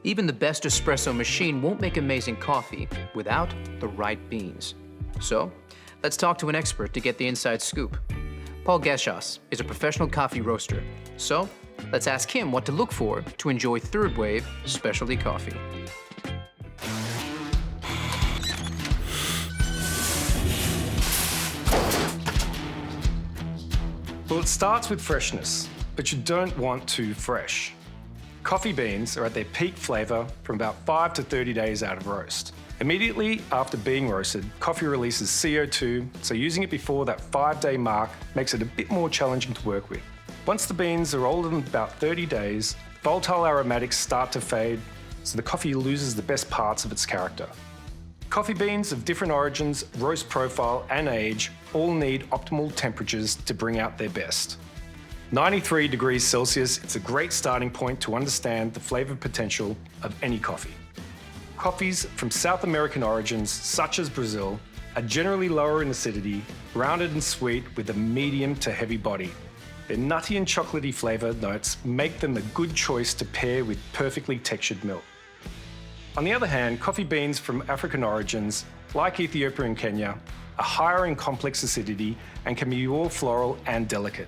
Even the best espresso machine won't make amazing coffee without the right beans. So, let's talk to an expert to get the inside scoop. Paul Geshos is a professional coffee roaster. So, let's ask him what to look for to enjoy third wave specialty coffee. Well, it starts with freshness, but you don't want too fresh. Coffee beans are at their peak flavour from about 5 to 30 days out of roast. Immediately after being roasted, coffee releases CO2, so using it before that 5-day mark makes it a bit more challenging to work with. Once the beans are older than about 30 days, volatile aromatics start to fade, so the coffee loses the best parts of its character. Coffee beans of different origins, roast profile and age all need optimal temperatures to bring out their best. 93 degrees Celsius is a great starting point to understand the flavour potential of any coffee. Coffees from South American origins, such as Brazil, are generally lower in acidity, rounded and sweet with a medium to heavy body. Their nutty and chocolatey flavour notes make them a good choice to pair with perfectly textured milk. On the other hand, coffee beans from African origins, like Ethiopia and Kenya, are higher in complex acidity and can be more floral and delicate.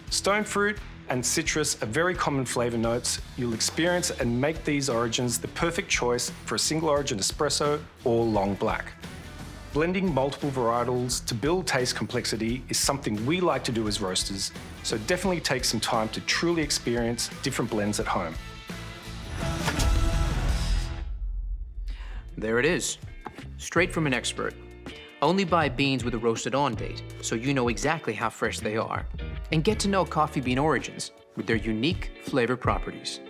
Stone fruit and citrus are very common flavour notes you'll experience and make these origins the perfect choice for a single origin espresso or long black. Blending multiple varietals to build taste complexity is something we like to do as roasters, so definitely take some time to truly experience different blends at home. There it is, straight from an expert. Only buy beans with a roasted on date, so you know exactly how fresh they are, and get to know coffee bean origins with their unique flavor properties.